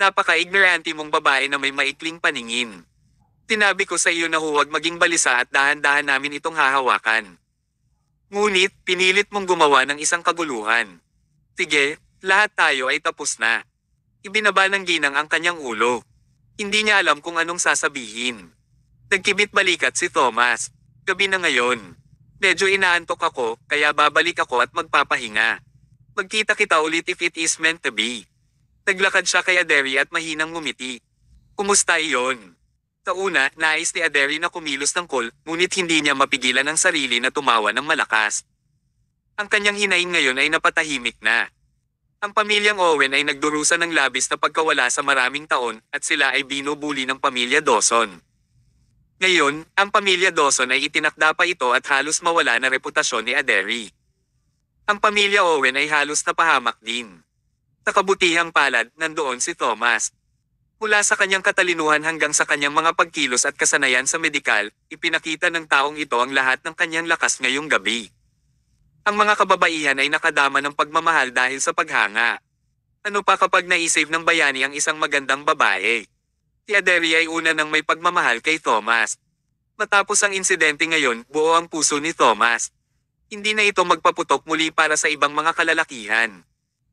Napaka-ignorante mong babae na may maikling paningin. Tinabi ko sa iyo na huwag maging balisa at dahan-dahan namin itong hahawakan. Ngunit, pinilit mong gumawa ng isang kaguluhan. Sige, lahat tayo ay tapos na. Ibinaba ng ginang ang kanyang ulo. Hindi niya alam kung anong sasabihin. Nagkibit balikat si Thomas. Gabi na ngayon. Medyo inaantok ako, kaya babalik ako at magpapahinga. Magkita kita ulit if it is meant to be. Naglakad siya kay Aderi at mahinang ngumiti. Kumusta iyon? Sa una, nais ni Aderi na kumilos ng kol, ngunit hindi niya mapigilan ang sarili na tumawa ng malakas. Ang kanyang hinaing ngayon ay napatahimik na. Ang pamilyang Owen ay nagdurusa ng labis na pagkawala sa maraming taon at sila ay binubuli ng pamilya Dawson. Ngayon, ang pamilya Dawson ay itinakda pa ito at halos mawala na reputasyon ni Aderi. Ang pamilya Owen ay halos napahamak din. Sa kabutihang palad, nandoon si Thomas. Mula sa kanyang katalinuhan hanggang sa kanyang mga pagkilos at kasanayan sa medikal, ipinakita ng taong ito ang lahat ng kanyang lakas ngayong gabi. Ang mga kababaihan ay nakadama ng pagmamahal dahil sa paghanga. Ano pa kapag naisave ng bayani ang isang magandang babae? Si Aderi ay una nang may pagmamahal kay Thomas. Matapos ang insidente ngayon, buo ang puso ni Thomas. Hindi na ito magpaputok muli para sa ibang mga kalalakihan.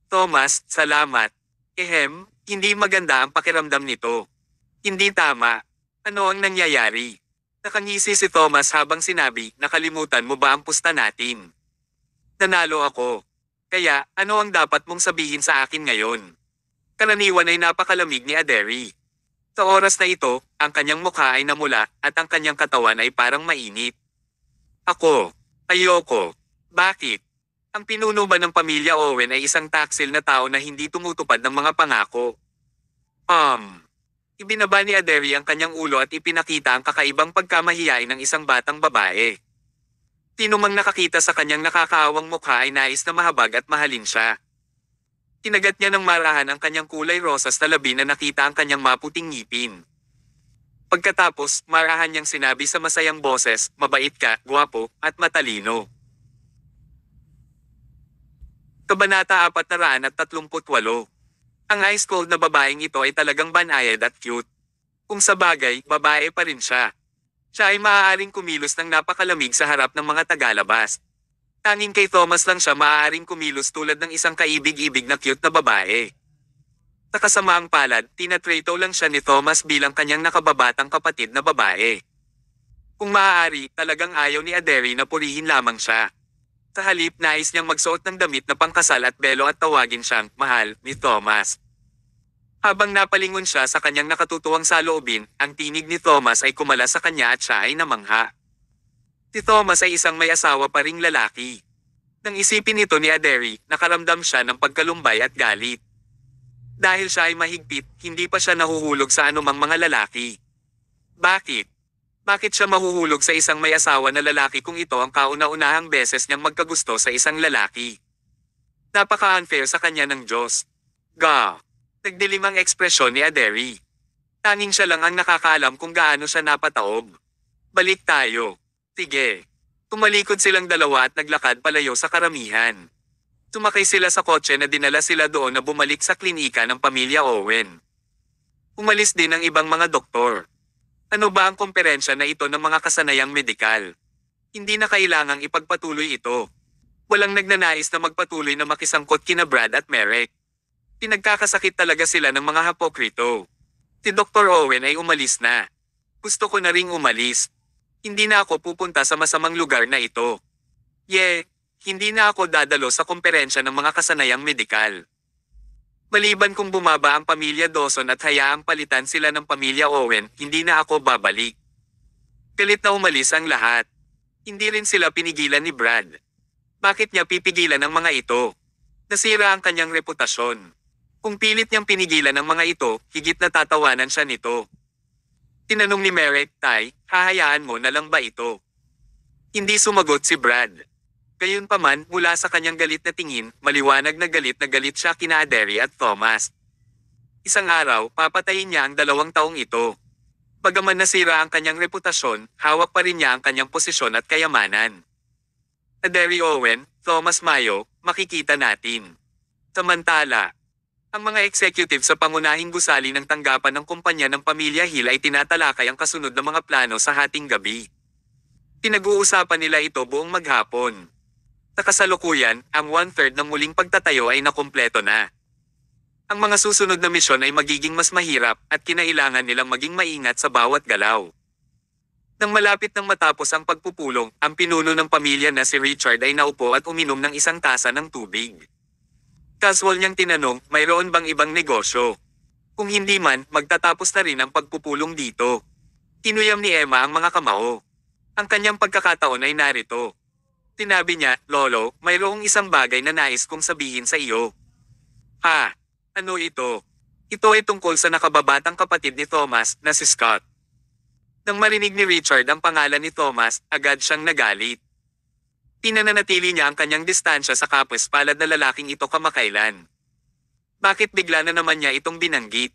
Thomas, salamat. Hindi maganda ang pakiramdam nito. Hindi tama. Ano ang nangyayari? Nakangisi si Thomas habang sinabi, nakalimutan mo ba ang pusta natin? Nanalo ako. Kaya, ano ang dapat mong sabihin sa akin ngayon? Karaniwan ay napakalamig ni Aderi. Sa oras na ito, ang kanyang mukha ay namula at ang kanyang katawan ay parang mainit. Ako. Ayoko. Bakit? Ang pinuno ba ng pamilya Owen ay isang taksil na tao na hindi tumutupad ng mga pangako? Ibinaba ni Aderi ang kanyang ulo at ipinakita ang kakaibang pagkamahiyain ng isang batang babae. Sino mang nakakita sa kanyang nakakaawang mukha ay nais na mahabag at mahalin siya. Kinagat niya ng marahan ang kanyang kulay rosas na labi na nakita ang kanyang maputing ngipin. Pagkatapos, marahan niyang sinabi sa masayang boses, mabait ka, gwapo, at matalino. Kabanata 438. Ang ice cold na babaeng ito ay talagang banayad at cute. Kung sa bagay, babae pa rin siya. Siya ay maaaring kumilos ng napakalamig sa harap ng mga tagalabas. Tanging kay Thomas lang siya maaaring kumilos tulad ng isang kaibig-ibig na cute na babae. Sa kasamaang palad, tinatrato lang siya ni Thomas bilang kanyang nakababatang kapatid na babae. Kung maaari, talagang ayaw ni Aderi na purihin lamang siya. Sa halip, nais niyang magsuot ng damit na pangkasal at belo at tawagin siyang, mahal, ni Thomas. Habang napalingon siya sa kanyang nakatutuwang saloobin, ang tinig ni Thomas ay kumala sa kanya at siya ay namangha. Si Thomas ay isang may asawa pa ring lalaki. Nang isipin ito ni Aderi, nakaramdam siya ng pagkalumbay at galit. Dahil siya ay mahigpit, hindi pa siya nahuhulog sa anumang mga lalaki. Bakit? Bakit siya mahuhulog sa isang may asawa na lalaki kung ito ang kauna-unahang beses niyang magkagusto sa isang lalaki? Napaka-unfair sa kanya ng Diyos. Nagdilim ang ekspresyon ni Aderi. Tanging siya lang ang nakakaalam kung gaano siya napataob. Balik tayo. Sige. Tumalikod silang dalawa at naglakad palayo sa karamihan. Tumakay sila sa kotse na dinala sila doon na bumalik sa klinika ng pamilya Owen. Umalis din ang ibang mga doktor. Ano ba ang komperensya na ito ng mga kasanayang medikal? Hindi na kailangang ipagpatuloy ito. Walang nagnanais na magpatuloy na makisangkot kina Brad at Merrick. Pinagkakasakit talaga sila ng mga hapokrito. Si Dr. Owen ay umalis na. Gusto ko na ring umalis. Hindi na ako pupunta sa masamang lugar na ito. Hindi na ako dadalo sa komperensya ng mga kasanayang medikal. Maliban kung bumaba ang pamilya Dawson at hayaang palitan sila ng pamilya Owen, hindi na ako babalik. Pilit na umalis ang lahat. Hindi rin sila pinigilan ni Brad. Bakit niya pipigilan ang mga ito? Nasira ang kanyang reputasyon. Kung pilit niyang pinigilan ang mga ito, higit na tatawanan siya nito. Tinanong ni Merrick, "Tay, hahayaan mo na lang ba ito?" Hindi sumagot si Brad. Gayunpaman, mula sa kanyang galit na tingin, maliwanag na galit siya kina Derry at Thomas. Isang araw, papatayin niya ang 2 taong ito. Bagaman nasira ang kanyang reputasyon, hawak pa rin niya ang kanyang posisyon at kayamanan. Derry Owen, Thomas Mayo, makikita natin. Samantala, ang mga executive sa pangunahing gusali ng tanggapan ng kumpanya ng Pamilya Hill ay tinatalakay ang kasunod na mga plano sa hating gabi. Pinag-uusapan nila ito buong maghapon. Sa kasalukuyan, ang 1/3 ng muling pagtatayo ay nakumpleto na. Ang mga susunod na misyon ay magiging mas mahirap at kinailangan nilang maging maingat sa bawat galaw. Nang malapit nang matapos ang pagpupulong, ang pinuno ng pamilya na si Richard ay naupo at uminom ng isang tasa ng tubig. Casual niyang tinanong, mayroon bang ibang negosyo? Kung hindi man, magtatapos na rin ang pagpupulong dito. Tinuyam ni Emma ang mga kamao. Ang kanyang pagkakataon ay narito. Tinabi niya, "Lolo, mayroong isang bagay na nais kong sabihin sa iyo." "Ha? Ano ito?" "Ito ay tungkol sa nakababatang kapatid ni Thomas, na si Scott." Nang marinig ni Richard ang pangalan ni Thomas, agad siyang nagalit. Pinananatili niya ang kanyang distansya sa kapwa-palad na lalaking ito kamakailan. Bakit bigla na naman niya itong binanggit?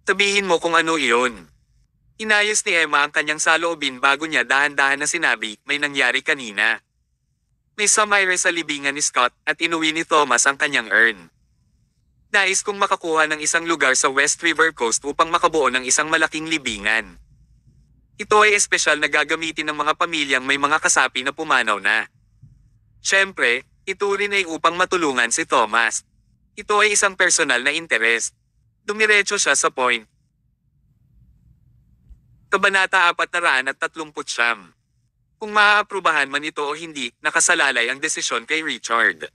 Sabihin mo kung ano iyon. Inayos ni Emma ang kanyang saloobin bago niya dahan-dahan na sinabi, may nangyari kanina. May sumayre sa libingan ni Scott at inuwi ni Thomas ang kanyang urn. Nais kong makakuha ng isang lugar sa West River Coast upang makabuo ng isang malaking libingan. Ito ay espesyal na gagamitin ng mga pamilyang may mga kasapi na pumanaw na. Siyempre, ito rin ay upang matulungan si Thomas. Ito ay isang personal na interes. Dumiretso siya sa point. Kabanata 439. Kung maaaprubahan man ito o hindi, nakasalalay ang desisyon kay Richard.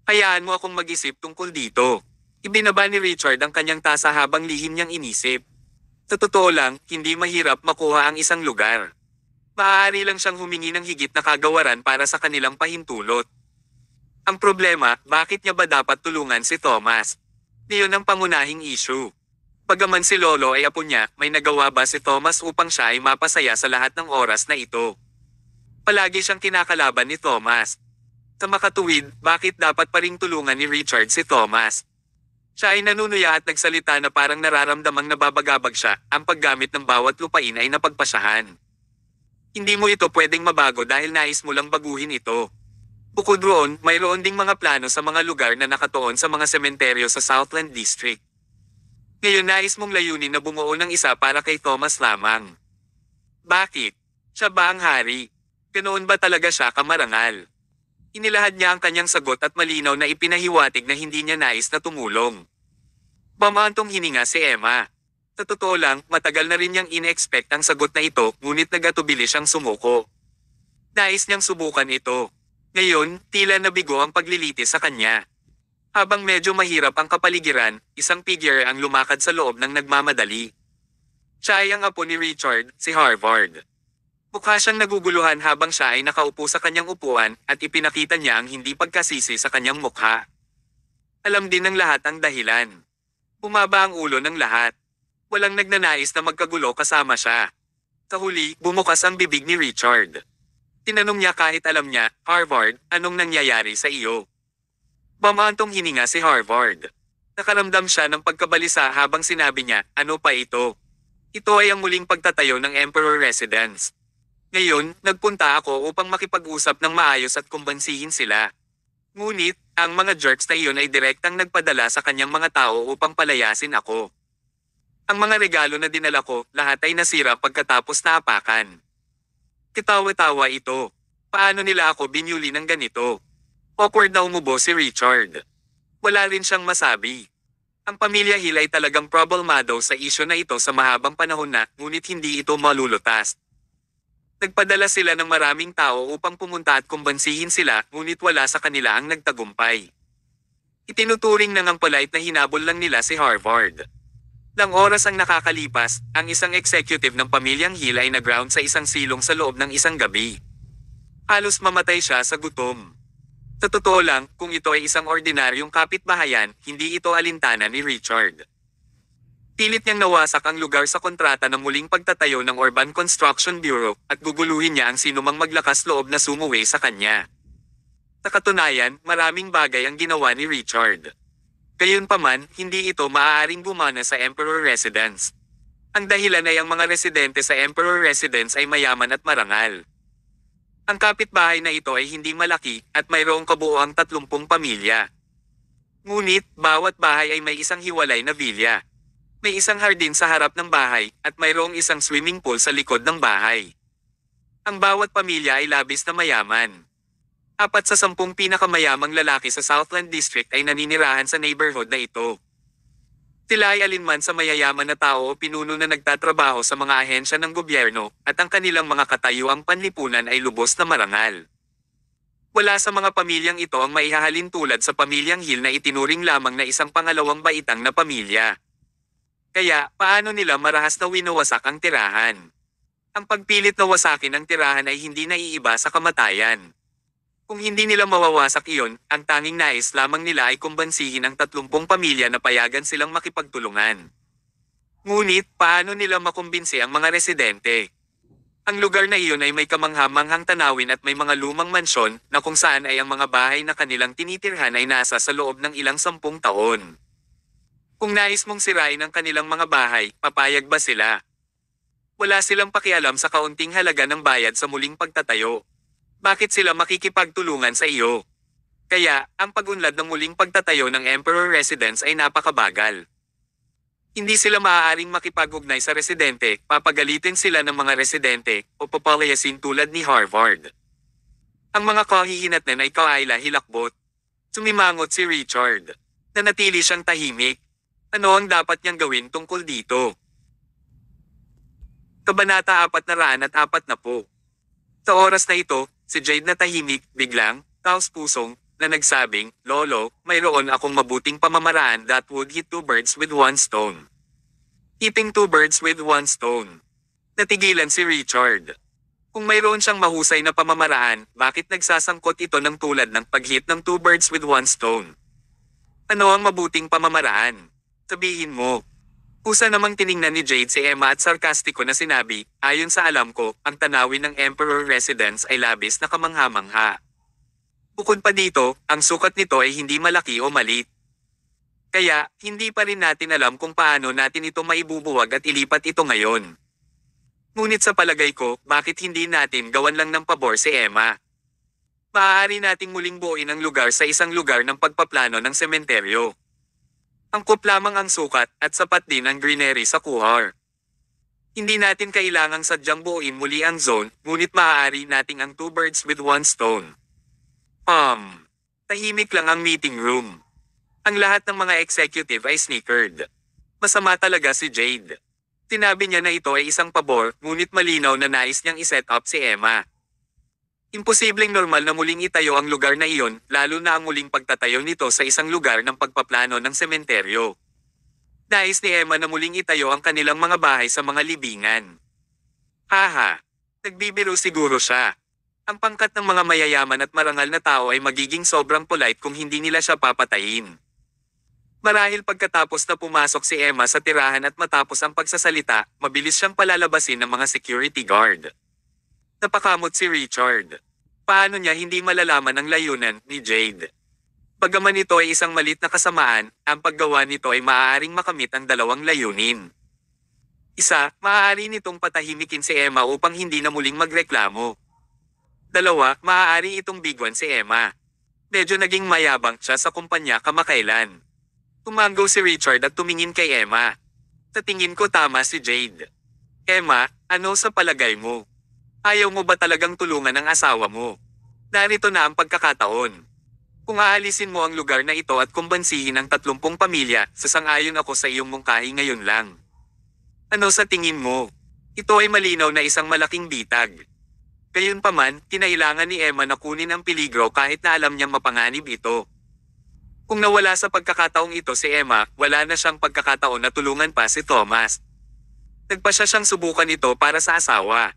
Hayaan mo akong mag-isip tungkol dito. Ibinaba ni Richard ang kanyang tasa habang lihim niyang inisip. Sa totoo lang, hindi mahirap makuha ang isang lugar. Maaari lang siyang humingi ng higit na kagawaran para sa kanilang pahintulot. Ang problema, bakit niya ba dapat tulungan si Thomas? Iyon ang pangunahing issue. Bagaman si Lolo ay apo niya, may nagawa ba si Thomas upang siya ay mapasaya sa lahat ng oras na ito? Palagi siyang kinakalaban ni Thomas. Sa makatuwid, bakit dapat pa ring tulungan ni Richard si Thomas? Siya ay nanunuya at nagsalita na parang nararamdamang nababagabag siya, ang paggamit ng bawat lupain ay napagpasyahan. Hindi mo ito pwedeng mabago dahil nais mo lang baguhin ito. Bukod roon, mayroon ding mga plano sa mga lugar na nakatuon sa mga sementeryo sa Southland District. Ngayon nais mong layunin na bumuo ng isa para kay Thomas lamang. Bakit? Siya ba ang hari? Ganoon ba talaga siya kamarangal? Inilahad niya ang kanyang sagot at malinaw na ipinahiwatig na hindi niya nais na tumulong. Bamantong hininga si Emma. Sa totoo lang, matagal na rin niyang ine-expect ang sagot na ito, ngunit nagatubili siyang sumuko. Nais niyang subukan ito. Ngayon, tila nabigo ang paglilitis sa kanya. Habang medyo mahirap ang kapaligiran, isang figure ang lumakad sa loob ng nagmamadali. Siya ay ang apo ni Richard, si Harvard. Mukha siyang naguguluhan habang siya ay nakaupo sa kanyang upuan at ipinakita niya ang hindi pagkasisi sa kanyang mukha. Alam din ng lahat ang dahilan. Bumaba ang ulo ng lahat. Walang nagnanais na magkagulo kasama siya. Sa huli, bumukas ang bibig ni Richard. Tinanong niya kahit alam niya, "Harvard, anong nangyayari sa iyo?" Bamantong hininga si Harvard. Nakaramdam siya ng pagkabalisa habang sinabi niya, "Ano pa ito?" "Ito ay ang muling pagtatayo ng Emperor Residence. Ngayon, nagpunta ako upang makipag-usap ng maayos at kumbansihin sila. Ngunit, ang mga jerks na iyon ay direktang nagpadala sa kanyang mga tao upang palayasin ako. Ang mga regalo na dinala ko, lahat ay nasira pagkatapos naapakan." Kitawa-tawa ito. Paano nila ako binyuli ng ganito? Awkward na umubo si Richard. Wala rin siyang masabi. Ang pamilya Hill ay talagang problemado sa isyo na ito sa mahabang panahon na, ngunit hindi ito malulutas. Nagpadala sila ng maraming tao upang pumunta at kumbansihin sila, ngunit wala sa kanila ang nagtagumpay. Itinuturing na ngang polite na hinabol lang nila si Harvard. Nang oras ang nakakalipas, ang isang executive ng pamilyang Hill ay nag-ground sa isang silong sa loob ng isang gabi. Halos mamatay siya sa gutom. Sa totoo lang, kung ito ay isang ordinaryong kapitbahayan, hindi ito alintana ni Richard. Pilit niyang nawasak ang lugar sa kontrata ng muling pagtatayo ng Urban Construction Bureau at guguluhin niya ang sinumang maglakas loob na sumuwi sa kanya. Sa katunayan, maraming bagay ang ginawa ni Richard. Gayunpaman, hindi ito maaaring gumana sa Emperor Residence. Ang dahilan ay ang mga residente sa Emperor Residence ay mayaman at marangal. Ang kapitbahay na ito ay hindi malaki at mayroong kabuoang 30 pamilya. Ngunit, bawat bahay ay may isang hiwalay na vilya. May isang hardin sa harap ng bahay at mayroong isang swimming pool sa likod ng bahay. Ang bawat pamilya ay labis na mayaman. 4 sa 10 pinakamayamang lalaki sa Southland District ay naninirahan sa neighborhood na ito. Sila ay alinman sa mayayaman na tao o pinuno na nagtatrabaho sa mga ahensya ng gobyerno at ang kanilang mga katayuang panlipunan ay lubos na marangal. Wala sa mga pamilyang ito ang maihahalin tulad sa pamilyang Hill na itinuring lamang na isang pangalawang baitang na pamilya. Kaya, paano nila marahas na winawasak ang tirahan? Ang pagpilit na wasakin ang tirahan ay hindi naiiba sa kamatayan. Kung hindi nila mawawasak iyon, ang tanging nais lamang nila ay kumbansihin ang 30 pamilya na payagan silang makipagtulungan. Ngunit, paano nila makumbinsi ang mga residente? Ang lugar na iyon ay may kamangha-manghang tanawin at may mga lumang mansyon na kung saan ay ang mga bahay na kanilang tinitirhan ay nasa sa loob ng ilang 10 taon. Kung nais mong sirain ang kanilang mga bahay, papayag ba sila? Wala silang pakialam sa kaunting halaga ng bayad sa muling pagtatayo. Bakit sila makikipagtulungan sa iyo? Kaya, ang pag-unlad ng muling pagtatayo ng Emperor Residence ay napakabagal. Hindi sila maaaring makipag-ugnay sa residente, papagalitin sila ng mga residente, o papalayasin tulad ni Harvard. Ang mga kahihinatnan ay kawaila hilakbot. Sumimangot si Richard. Nanatili siyang tahimik. Ano ang dapat niyang gawin tungkol dito? Kabanata 440. Sa oras na ito, si Jade na tahimik, biglang, taos-pusong, na nagsabing, Lolo, mayroon akong mabuting pamamaraan that would hit 2 birds with 1 stone. Hitting 2 birds with 1 stone. Natigilan si Richard. Kung mayroon siyang mahusay na pamamaraan, bakit nagsasangkot ito ng tulad ng pag-hit ng 2 birds with 1 stone? Ano ang mabuting pamamaraan? Sabihin mo. Kusa namang tiningnan ni Jade si Emma at sarkastiko na sinabi, ayon sa alam ko, ang tanawin ng Emperor Residence ay labis na kamangha-mangha. Bukod pa dito, ang sukat nito ay hindi malaki o maliit. Kaya, hindi pa rin natin alam kung paano natin ito maibubuwag at ilipat ito ngayon. Ngunit sa palagay ko, bakit hindi natin gawan lang ng pabor si Emma? Maaari nating muling buuin ang lugar sa isang lugar ng pagpaplano ng sementeryo. Angkop lamang ang sukat at sapat din ang greenery sa Kuhar. Hindi natin kailangang sadyang buuin muli ang zone, ngunit maaari nating ang 2 birds with 1 stone. Tahimik lang ang meeting room. Ang lahat ng mga executive ay snickered. Masama talaga si Jade. Sinabi niya na ito ay isang pabor, ngunit malinaw na nais niyang iset up si Emma. Imposibleng normal na muling itayo ang lugar na iyon, lalo na ang muling pagtatayo nito sa isang lugar ng pagpaplano ng sementeryo. Nais ni Emma na muling itayo ang kanilang mga bahay sa mga libingan. Haha, nagbibiro siguro siya. Ang pangkat ng mga mayayaman at marangal na tao ay magiging sobrang polite kung hindi nila siya papatayin. Marahil pagkatapos na pumasok si Emma sa tirahan at matapos ang pagsasalita, mabilis siyang palalabasin ng mga security guard. Napakamot si Richard. Paano niya hindi malalaman ang layunan ni Jade? Bagaman ito ay isang malit na kasamaan, ang paggawa nito ay maaaring makamit ang dalawang layunin. Isa, maaari nitong patahimikin si Emma upang hindi na muling magreklamo. 2, maaari itong bigwan si Emma. Medyo naging mayabang siya sa kumpanya kamakailan. Tumango si Richard at tumingin kay Emma. Sa tingin ko tama si Jade. Emma, ano sa palagay mo? Ayaw mo ba talagang tulungan ang asawa mo? Narito na ang pagkakataon. Kung aalisin mo ang lugar na ito at kumbansihin ang 30 pamilya, sasang-ayon ako sa iyong mungkahi ngayon lang. Ano sa tingin mo? Ito ay malinaw na isang malaking bitag. Gayunpaman, kinailangan ni Emma na kunin ang peligro kahit na alam niyang mapanganib ito. Kung nawala sa pagkakataong ito si Emma, wala na siyang pagkakataon na tulungan pa si Thomas. Nagpasya siyang subukan ito para sa asawa.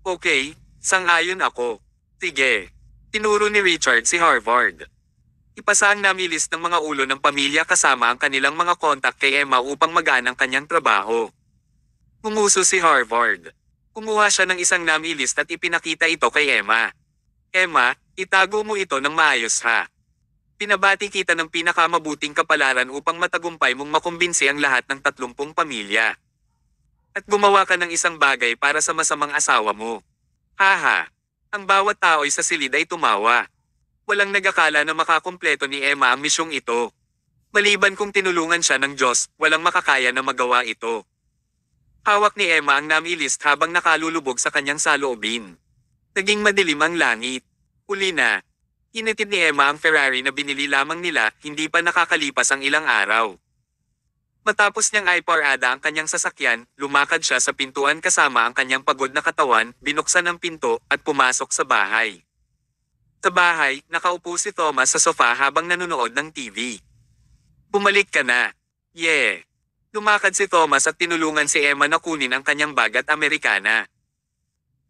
Okay, sang-ayon ako. Sige. Tinuro ni Richard si Harvard. Ipasa ang namilis ng mga ulo ng pamilya kasama ang kanilang mga kontak kay Emma upang magaan ang kanyang trabaho. Umuso si Harvard. Kumuha siya ng isang namilist at ipinakita ito kay Emma. Emma, itago mo ito ng maayos ha. Pinabati kita ng pinakamabuting kapalaran upang matagumpay mong makumbinsi ang lahat ng 30 pamilya. At gumawa ka ng isang bagay para sa masamang asawa mo. Haha. Ang bawat tao'y sa silid ay tumawa. Walang nag-akala na makakumpleto ni Emma ang misyong ito. Maliban kung tinulungan siya ng Diyos, walang makakaya na magawa ito. Hawak ni Emma ang namilist habang nakalulubog sa kanyang saloobin. Naging madilim ang langit. Uli na. Hinatid ni Emma ang Ferrari na binili lamang nila, hindi pa nakakalipas ang ilang araw. Matapos niyang iparada ang kanyang sasakyan, lumakad siya sa pintuan kasama ang kanyang pagod na katawan, binuksan ang pinto, at pumasok sa bahay. Sa bahay, nakaupo si Thomas sa sofa habang nanonood ng TV. Bumalik ka na. Yeah. Lumakad si Thomas at tinulungan si Emma na kunin ang kanyang bag at Amerikana.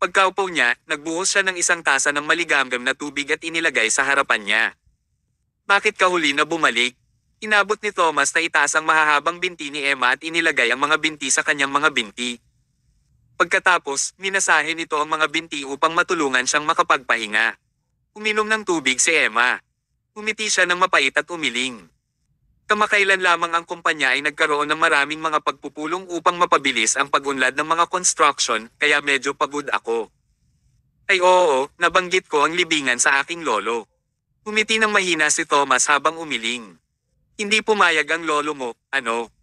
Pagkaupo niya, nagbuhos siya ng isang tasa ng maligamgam na tubig at inilagay sa harapan niya. Bakit ka huli na bumalik? Inabot ni Thomas na itaas ang mahahabang binti ni Emma at inilagay ang mga binti sa kanyang mga binti. Pagkatapos, minasahe nito ang mga binti upang matulungan siyang makapagpahinga. Uminom ng tubig si Emma. Umiti siya ng mapait at umiling. Kamakailan lamang ang kumpanya ay nagkaroon ng maraming mga pagpupulong upang mapabilis ang pag-unlad ng mga construction, kaya medyo pagod ako. Ay oo, nabanggit ko ang libingan sa aking lolo. Umiti ng mahina si Thomas habang umiling. Hindi pumayag ang lolo mo, ano?